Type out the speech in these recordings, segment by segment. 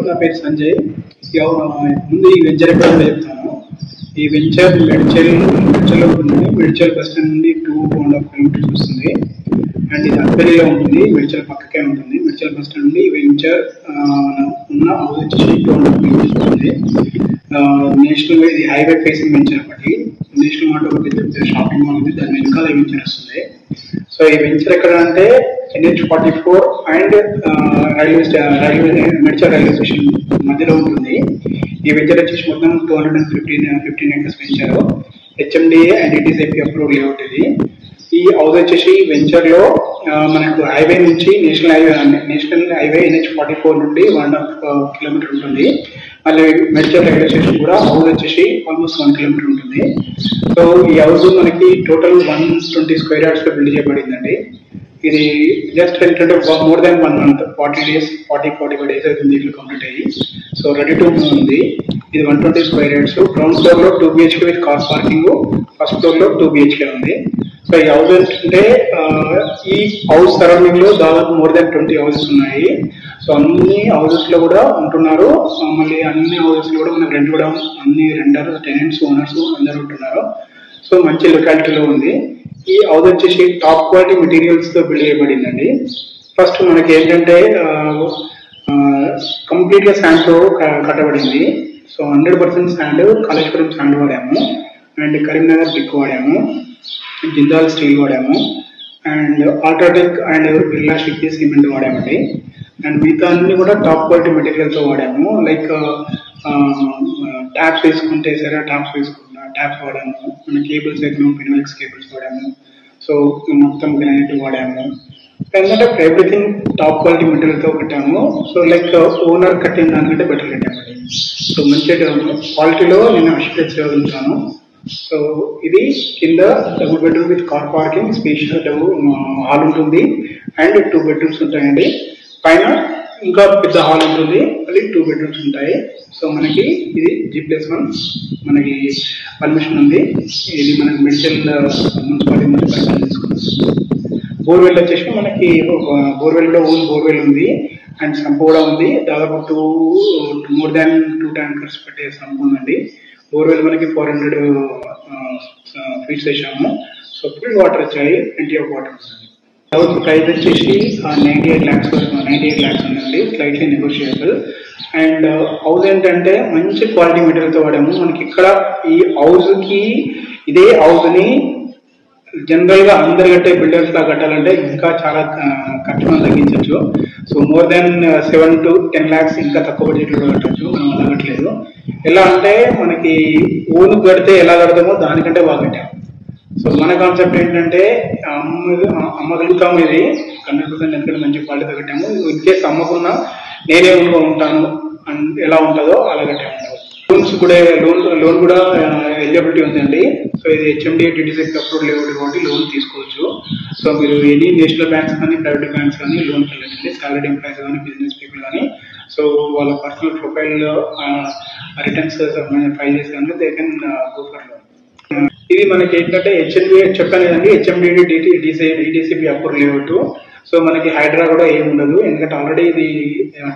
నా పేరు సంజయ్. ముందు ఈ వెంచర్ ఎక్కడ చెప్తాను. ఈ వెంచర్ మెడ్చల్లో ఉంటుందండి. మెడ్చల్ బస్ స్టాండ్ నుండి 2.5 కిలోమీటర్స్ వస్తుంది. అండ్ ఇది అద్దరిలో ఉంటుంది, మెడ్చల్ పక్కకే ఉంటుంది. మెడ్చల్ బస్ స్టాండ్ నుండి వెంచర్ ఉన్న హౌస్ వచ్చేసి 2.5 కిలోమీటర్స్ వస్తుంది. నేషనల్ ఇది హైవే ఫేసింగ్ వెంచర్ ఒకటి. నేషనల్ మార్ట్ ఒక పెద్ద షాపింగ్ మాల్ ఉంది, దాని వెనకాల ఈ వెంచర్ వస్తుంది. సో ఈ వెంచర్ ఎక్కడ అంటే NH44 and Medchal railway station మధ్యలో ఉంటుంది. ఈ వెంచర్ వచ్చేసి మొత్తం 215 acres venture. HMDA and DTCP approve layout ఇది. ఈ హౌస్ వచ్చేసి వెంచర్ లో మనకు హైవే నుంచి నేషనల్ హైవే NH44 నుండి 1.5 కిలోమీటర్ ఉంటుంది. మళ్ళీ మెడ్చల్ రైల్వే స్టేషన్ కూడా హౌస్ వచ్చేసి ఆల్మోస్ట్ 1 కిలోమీటర్ ఉంటుంది. సో ఈ హౌస్ మనకి టోటల్ 120 స్క్వేర్ యార్డ్స్ లో బిల్డ్ చేయబడిందండి. ఇది జస్ట్ ఏంటంటే మోర్ దాన్ 1 month 45 days అవుతుంది ఇట్లా కంప్లీట్ అయ్యి. సో రెడీ టు మూవ్ ఉంది. ఇది 120 స్క్వేర్ యార్డ్స్. గ్రౌండ్ ఫ్లోర్ లో 2 BHK with car parking, first floor లో 2 BHK ఉంది. సో ఈ హౌస్ అంటే ఈ హౌస్ సరౌండింగ్ లో దాదాపు మోర్ దాన్ 20 హౌసెస్ ఉన్నాయి. సో అన్ని హౌసెస్ లో కూడా ఉంటున్నారు. మళ్ళీ అన్ని హౌసెస్ లో కూడా మనకు రెంట్ కూడా అన్ని రెండర్స్, టెనెంట్స్, ఓనర్స్ అందరూ ఉంటున్నారు. సో మంచి లొకాలిటీలో ఉంది. ఈ హౌస్ వచ్చేసి టాప్ క్వాలిటీ మెటీరియల్స్ తో బిల్డ్ చేయబడిందండి. ఫస్ట్ మనకి ఏంటంటే కంప్లీట్ గా శాండ్ తో కట్టబడింది. సో 100% శాండ్, కాళేశ్వరం శాండ్ వాడాము, అండ్ కరీంనగర్ బ్రిక్ వాడాము, జిందాల్ స్టీల్ వాడాము, అండ్ అల్ట్రాటెక్ అండ్ బిర్లా షిప్పి సిమెంట్ వాడామండి. అండ్ మిగతా అన్ని కూడా టాప్ క్వాలిటీ మెటీరియల్ తో వాడాము. లైక్ ట్యాప్స్ వేసుకుంటే సరే ట్యాప్స్ వాడాము, మన కేబుల్స్ అయితే ఫినోలెక్స్ కేబుల్స్ వాడాము. సో మొత్తం గ్రానైట్ వాడాము. ఎందుకంటే ఎవ్రీథింగ్ టాప్ క్వాలిటీ మెటీరియల్ తో కట్టాము. సో లైక్ ఓనర్ కట్టిన దానికంటే బెటర్ కట్టామండి. సో మంచి క్వాలిటీలో నేను అష్యూరెన్స్ చేయగలుగుతాను. సో ఇది కింద double bedroom with car parking, spacious hall ఉంటుంది అండ్ 2 bedrooms ఉంటాయండి. పైన ఇంకా పెద్ద హాల్ ఉంటుంది, మళ్ళీ 2 bedrooms ఉంటాయి. సో మనకి ఇది G+1 మనకి పర్మిషన్ ఉంది. ఇది మనకి మెడికల్ మున్సిపాలిటీ నుంచి పర్మిషన్ తీసుకున్నాం. బోర్వెల్ వచ్చేసి మనకి బోర్వెల్లో ఓన్ బోర్వెల్ ఉంది అండ్ సంప్ కూడా ఉంది. దాదాపు మోర్ దాన్ 2 tankers పెట్టే సంప్ ఉందండి. బోర్వెల్ మనకి 400 feet వేసాము. సో ఫుల్ వాటర్ వచ్చాయి, ప్lenty ఆఫ్ వాటర్ వస్తుంది. హౌస్ ప్రైస్ వచ్చేసి 98 lakhs ఉందండి, స్లైట్లీ నెగోషియబుల్. అండ్ హౌస్ ఏంటంటే మంచి క్వాలిటీ మెటీరియల్తో వాడాము. మనకి ఇక్కడ ఈ హౌస్కి ఇదే హౌస్ని జనరల్ గా అందరు కట్టే బిల్డర్స్ లా కట్టాలంటే ఇంకా చాలా ఖర్చులను తగ్గించవచ్చు. So more than 7 to 10 lakhs ఇంకా తక్కువ బడ్జెట్ లో కట్టచ్చు. మనం అలా కట్టలేదు. ఎలా అంటే మనకి ఓన్ కడితే ఎలా కడతామో దానికంటే బాగా కట్టాము. సో మన కాన్సెప్ట్ ఏంటంటే అమ్మగలుగుతాము, ఇది 100% ఎందుకంటే మంచి క్వాలిటీతో కట్టాము. ఇన్ కేసు అమ్మకున్నా నేనే ఉంటాను అండ్ ఎలా ఉంటుందో అలా కట్టాము. లోన్ కూడా ఎలిజిబిలిటీ ఉందండి. సో ఇది HMDA DTCP అప్రూవ్ లేఅవుట్ కాబట్టి లోన్ తీసుకోవచ్చు. సో మీరు ఎనీ నేషనల్ బ్యాంక్స్ కానీ ప్రైవేట్ బ్యాంక్స్ కానీ లోన్కి వెళ్ళండి. సాలరీ ఎంప్లాయీస్ కానీ బిజినెస్ పీపుల్ కానీ సో వాళ్ళ పర్సనల్ ప్రొఫైల్ రిటర్న్స్ ఫైల్ చేసి కానీ they can go for loan. ఇది మనకి ఏంటంటే HMDA చెప్పాను కదండి, HMDA DTCP approve layout. So మనకి హైడ్రా కూడా ఏమి ఉండదు, ఎందుకంటే ఆల్రెడీ ఇది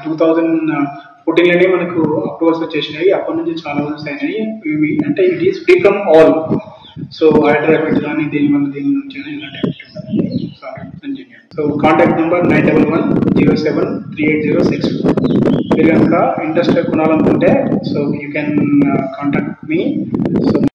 2014లోనే మనకు అప్రూవల్స్ వచ్చేసినాయి. అప్పటి నుంచి చాలా రోజులు అయినాయి. అంటే it is free from all. So HYDRAA effect కానీ దీని నుంచి ఇలాంటి ఎఫెక్ట్ ఉంటుంది. So contact number 9110738064. మీరు కనుక ఇంట్రెస్ట్ కొనాలనుకుంటే సో యూ కెన్ కాంటాక్ట్